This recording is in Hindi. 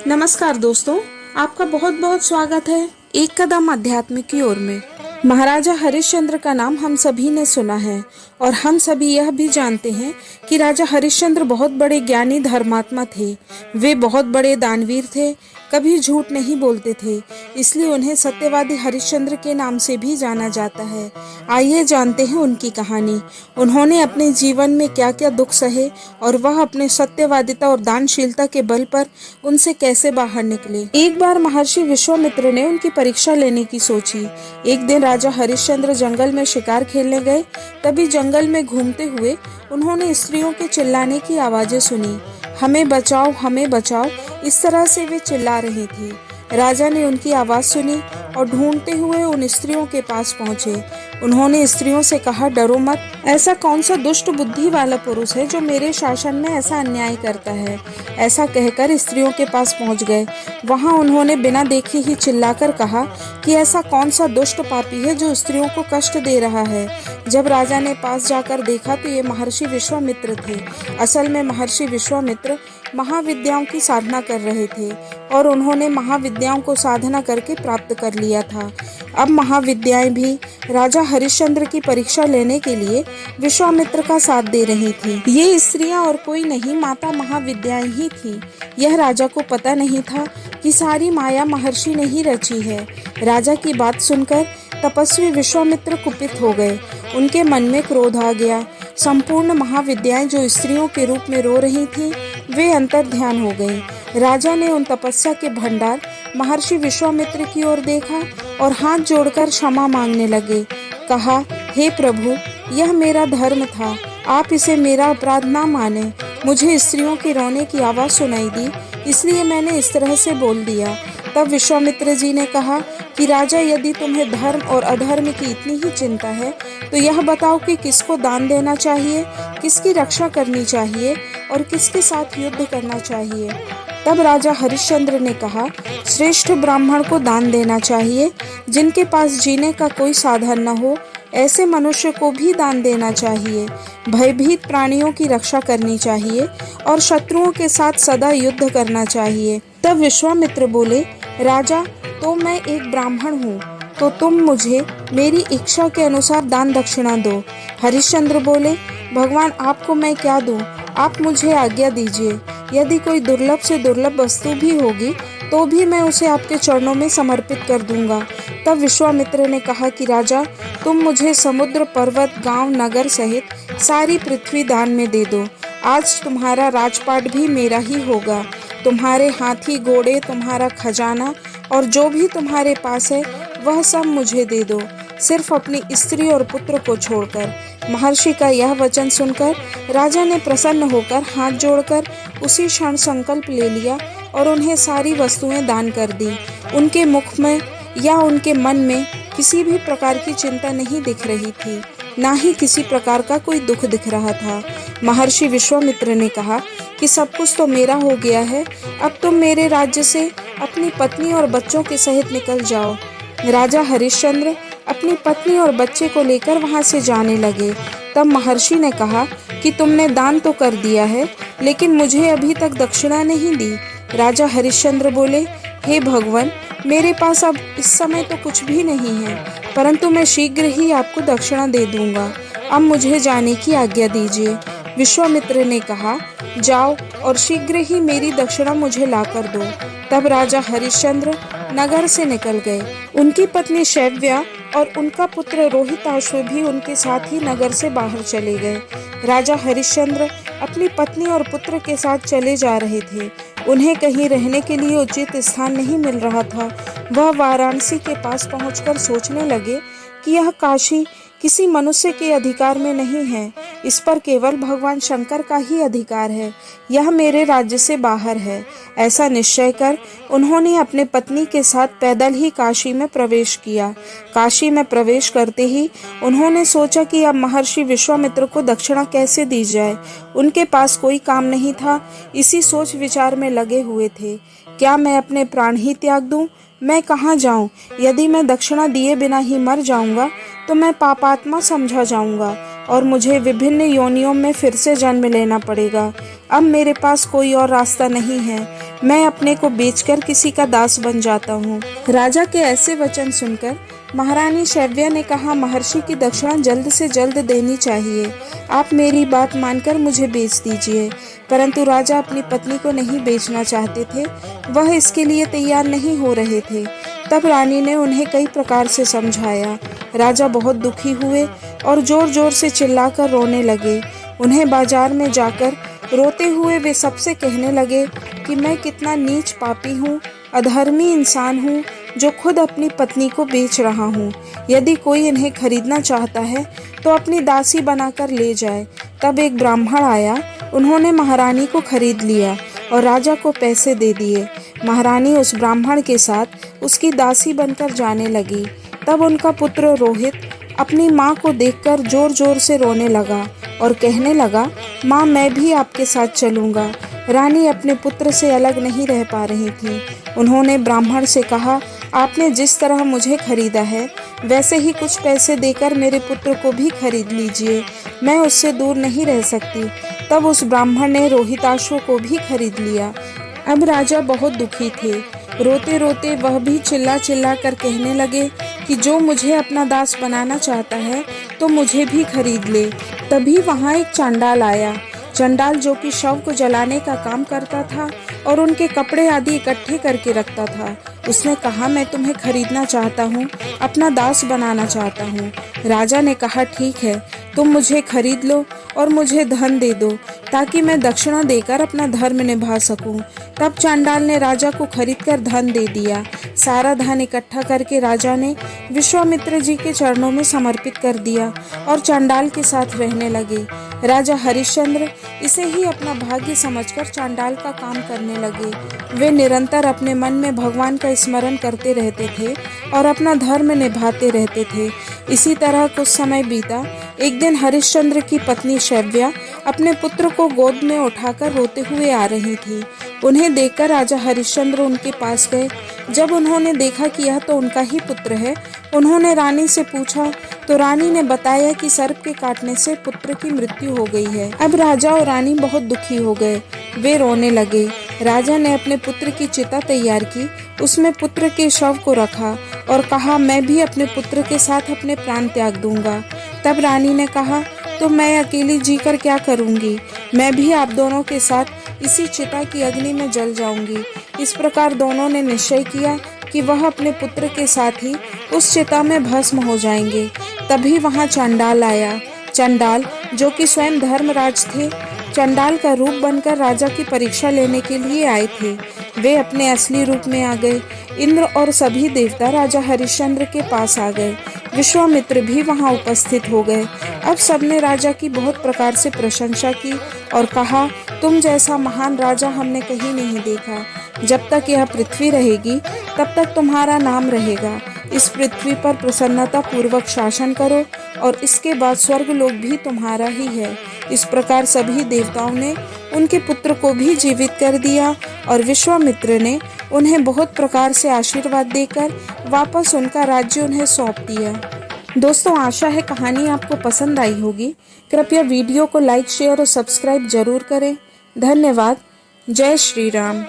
नमस्कार दोस्तों, आपका बहुत बहुत स्वागत है एक कदम अध्यात्म की ओर में। महाराजा हरिश्चंद्र का नाम हम सभी ने सुना है और हम सभी यह भी जानते हैं कि राजा हरिश्चंद्र बहुत बड़े ज्ञानी धर्मात्मा थे। वे बहुत बड़े दानवीर थे, कभी झूठ नहीं बोलते थे, इसलिए उन्हें सत्यवादी हरिश्चंद्र के नाम से भी जाना जाता है। आइए जानते हैं उनकी कहानी। उन्होंने अपने जीवन में क्या क्या दुख सहे और वह अपने सत्यवादिता और दानशीलता के बल पर उनसे कैसे बाहर निकले। एक बार महर्षि विश्वामित्र ने उनकी परीक्षा लेने की सोची। एक दिन राजा हरिश्चंद्र जंगल में शिकार खेलने गए। तभी जंगल में घूमते हुए उन्होंने स्त्रियों के चिल्लाने की आवाजें सुनी। हमें बचाओ, हमें बचाओ, इस तरह से वे चिल्ला रही थी। राजा ने उनकी आवाज सुनी और ढूंढते हुए उन स्त्रियों के पास पहुंचे। उन्होंने स्त्रियों से कहा, डरो मत। ऐसा कौन सा दुष्ट बुद्धि वाला पुरुष है जो मेरे शासन में ऐसा अन्याय करता है। ऐसा कहकर स्त्रियों के पास पहुंच गए। वहां उन्होंने बिना देखे ही चिल्लाकर कहा कि ऐसा कौन सा दुष्ट पापी है जो स्त्रियों को कष्ट दे रहा है। जब राजा ने पास जाकर देखा तो ये महर्षि विश्वामित्र थे। असल में महर्षि विश्वामित्र महाविद्याओं की साधना कर रहे थे और उन्होंने महाविद्याओं को साधना करके प्राप्त कर लिया था। अब महाविद्याएं भी राजा हरिश्चंद्र की परीक्षा लेने के लिए विश्वामित्र का साथ दे रही थी। ये स्त्रियां और कोई नहीं, माता महाविद्याएं ही थी। यह राजा को पता नहीं था कि सारी माया महर्षि ने ही रची है। राजा की बात सुनकर तपस्वी विश्वामित्र कुपित हो गए। उनके मन में क्रोध आ गया। संपूर्ण महाविद्याएं जो स्त्रियों के रूप में रो रही थीं, वे अंतर्ध्यान हो गईं। राजा ने उन तपस्या के भंडार महर्षि विश्वामित्र की ओर देखा और हाथ जोड़कर क्षमा मांगने लगे। कहा, हे प्रभु, यह मेरा धर्म था, आप इसे मेरा अपराध ना माने। मुझे स्त्रियों के रोने की आवाज सुनाई दी, इसलिए मैंने इस तरह से बोल दिया। तब विश्वामित्र जी ने कहा कि राजा, यदि तुम्हें धर्म और अधर्म की इतनी ही चिंता है तो यह बताओ कि किसको दान देना चाहिए, किसकी रक्षा करनी चाहिए और किसके साथ युद्ध करना चाहिए। तब राजा हरिश्चंद्र ने कहा, श्रेष्ठ ब्राह्मण को दान देना चाहिए। जिनके पास जीने का कोई साधन न हो, ऐसे मनुष्य को भी दान देना चाहिए। भयभीत प्राणियों की रक्षा करनी चाहिए और शत्रुओं के साथ सदा युद्ध करना चाहिए। तब विश्वामित्र बोले, राजा, तो मैं एक ब्राह्मण हूँ, तो तुम मुझे मेरी इच्छा के अनुसार दान दक्षिणा दो। हरिश्चंद्र बोले, भगवान, आपको मैं क्या दूं? आप मुझे आज्ञा दीजिए। यदि कोई दुर्लभ से दुर्लभ वस्तु भी होगी तो भी मैं उसे आपके चरणों में समर्पित कर दूंगा। तब विश्वामित्र ने कहा कि राजा, तुम मुझे समुद्र, पर्वत, गांव, नगर सहित सारी पृथ्वी दान में दे दो। आज तुम्हारा राजपाट भी मेरा ही होगा। तुम्हारे हाथी, घोड़े, तुम्हारा खजाना और जो भी तुम्हारे पास है वह सब मुझे दे दो, सिर्फ अपनी स्त्री और पुत्र को छोड़कर। महर्षि का यह वचन सुनकर राजा ने प्रसन्न होकर हाथ जोड़कर उसी क्षण संकल्प ले लिया और उन्हें सारी वस्तुएं दान कर दी। उनके मुख में या उनके मन में किसी भी प्रकार की चिंता नहीं दिख रही थी, ना ही किसी प्रकार का कोई दुख दिख रहा था। महर्षि विश्वामित्र ने कहा कि सब कुछ तो मेरा हो गया है, अब तुम मेरे राज्य से अपनी पत्नी और बच्चों के सहित निकल जाओ। राजा हरिश्चंद्र अपनी पत्नी और बच्चे को लेकर वहां से जाने लगे। तब महर्षि ने कहा कि तुमने दान तो कर दिया है, लेकिन मुझे अभी तक दक्षिणा नहीं दी। राजा हरिश्चंद्र बोले, हे भगवान, मेरे पास अब इस समय तो कुछ भी नहीं है, परंतु मैं शीघ्र ही आपको दक्षिणा दे दूंगा। अब मुझे जाने की आज्ञा दीजिए। विश्वामित्र ने कहा, जाओ और शीघ्र ही मेरी दक्षिणा मुझे लाकर दो। तब राजा हरिश्चंद्र नगर से निकल गए। उनकी पत्नी शैव्या और उनका पुत्र रोहिताश्व भी उनके साथ ही नगर से बाहर चले गए। राजा हरिश्चंद्र अपनी पत्नी और पुत्र के साथ चले जा रहे थे। उन्हें कहीं रहने के लिए उचित स्थान नहीं मिल रहा था। वह वाराणसी के पास पहुंचकर सोचने लगे कि यह काशी किसी मनुष्य के अधिकार में नहीं है, इस पर केवल भगवान शंकर का ही अधिकार है। यह मेरे राज्य से बाहर है। ऐसा निश्चय कर उन्होंने अपने पत्नी के साथ पैदल ही काशी में प्रवेश किया। काशी में प्रवेश करते ही उन्होंने सोचा कि अब महर्षि विश्वामित्र को दक्षिणा कैसे दी जाए। उनके पास कोई काम नहीं था, इसी सोच विचार में लगे हुए थे। क्या मैं अपने प्राण ही त्याग दूं मैं कहाँ जाऊं? यदि मैं दक्षिणा दिए बिना ही मर जाऊंगा तो मैं पापात्मा समझा जाऊंगा और मुझे विभिन्न योनियों में फिर से जन्म लेना पड़ेगा। अब मेरे पास कोई और रास्ता नहीं है। मैं अपने को बेचकर किसी का दास बन जाता हूँ। राजा के ऐसे वचन सुनकर महारानी शैव्या ने कहा, महर्षि की दक्षिणा जल्द से जल्द देनी चाहिए। आप मेरी बात मानकर मुझे बेच दीजिए। परंतु राजा अपनी पत्नी को नहीं बेचना चाहते थे। वह इसके लिए तैयार नहीं हो रहे थे। तब रानी ने उन्हें कई प्रकार से समझाया। राजा बहुत दुखी हुए और जोर जोर से चिल्लाकर रोने लगे। उन्हें बाजार में जाकर रोते हुए वे सबसे कहने लगे कि मैं कितना नीच पापी हूँ, अधर्मी इंसान हूँ जो खुद अपनी पत्नी को बेच रहा हूँ। यदि कोई इन्हें खरीदना चाहता है तो अपनी दासी बनाकर ले जाए। तब एक ब्राह्मण आया। उन्होंने महारानी को खरीद लिया और राजा को पैसे दे दिए। महारानी उस ब्राह्मण के साथ उसकी दासी बनकर जाने लगी। तब उनका पुत्र रोहित अपनी माँ को देखकर जोर जोर से रोने लगा और कहने लगा, माँ मैं भी आपके साथ चलूँगा। रानी अपने पुत्र से अलग नहीं रह पा रही थी। उन्होंने ब्राह्मण से कहा, आपने जिस तरह मुझे खरीदा है वैसे ही कुछ पैसे देकर मेरे पुत्र को भी खरीद लीजिए। मैं उससे दूर नहीं रह सकती। तब उस ब्राह्मण ने रोहिताशु को भी खरीद लिया। अब राजा बहुत दुखी थे। रोते रोते वह भी चिल्ला चिल्ला कर कहने लगे कि जो मुझे अपना दास बनाना चाहता है तो मुझे भी खरीद ले। तभी वहाँ एक चांडाल आया। चंडाल जो कि शव को जलाने का काम करता था और उनके कपड़े आदि इकट्ठे करके रखता था। उसने कहा, मैं तुम्हें खरीदना चाहता हूँ, अपना दास बनाना चाहता हूँ। राजा ने कहा, ठीक है, तुम मुझे खरीद लो और मुझे धन दे दो ताकि मैं दक्षिणा देकर अपना धर्म निभा सकूं। तब चांडाल ने राजा को खरीदकर धन दे दिया। सारा धन इकट्ठा करके राजा ने विश्वामित्र जी के चरणों में समर्पित कर दिया और चांडाल के साथ रहने लगे। राजा हरिश्चंद्र इसे ही अपना भाग्य समझकर चांडाल का काम करने लगे। वे निरंतर अपने मन में भगवान का स्मरण करते रहते थे और अपना धर्म निभाते रहते थे। इसी तरह कुछ समय बीता। एक दिन हरिश्चंद्र की पत्नी शैव्या अपने पुत्र को गोद में उठाकर रोते हुए आ रही थी। उन्हें देखकर राजा हरिश्चंद्र उनके पास गए। जब उन्होंने देखा कि यह तो उनका ही पुत्र है, उन्होंने रानी से पूछा तो रानी ने बताया कि सर्प के काटने से पुत्र की मृत्यु हो गई है। अब राजा और रानी बहुत दुखी हो गए। वे रोने लगे। राजा ने अपने पुत्र की चिता तैयार की, उसमें पुत्र के शव को रखा और कहा, मैं भी अपने पुत्र के साथ अपने प्राण त्याग दूंगा। तब रानी ने कहा, तो मैं अकेली जीकर क्या करूंगी? मैं भी आप दोनों के साथ इसी चिता की अग्नि में जल जाऊंगी। इस प्रकार दोनों ने निश्चय किया कि वह अपने पुत्र के साथ ही उस चिता में भस्म हो जाएंगे। तभी वहां चांडाल आया। चांडाल जो कि स्वयं धर्मराज थे, चांडाल का रूप बनकर राजा की परीक्षा लेने के लिए आए थे। वे अपने असली रूप में आ गए। इंद्र और सभी देवता राजा हरिश्चंद्र के पास आ गए। विश्वामित्र भी वहां उपस्थित हो गए। अब सबने राजा की बहुत प्रकार से प्रशंसा की और कहा, तुम जैसा महान राजा हमने कहीं नहीं देखा। जब तक यह पृथ्वी रहेगी तब तक तुम्हारा नाम रहेगा। इस पृथ्वी पर प्रसन्नता पूर्वक शासन करो और इसके बाद स्वर्ग लोक भी तुम्हारा ही है। इस प्रकार सभी देवताओं ने उनके पुत्र को भी जीवित कर दिया और विश्वामित्र ने उन्हें बहुत प्रकार से आशीर्वाद देकर वापस उनका राज्य उन्हें सौंप दिया। दोस्तों, आशा है कहानी आपको पसंद आई होगी। कृपया वीडियो को लाइक, शेयर और सब्सक्राइब जरूर करें। धन्यवाद। जय श्री राम।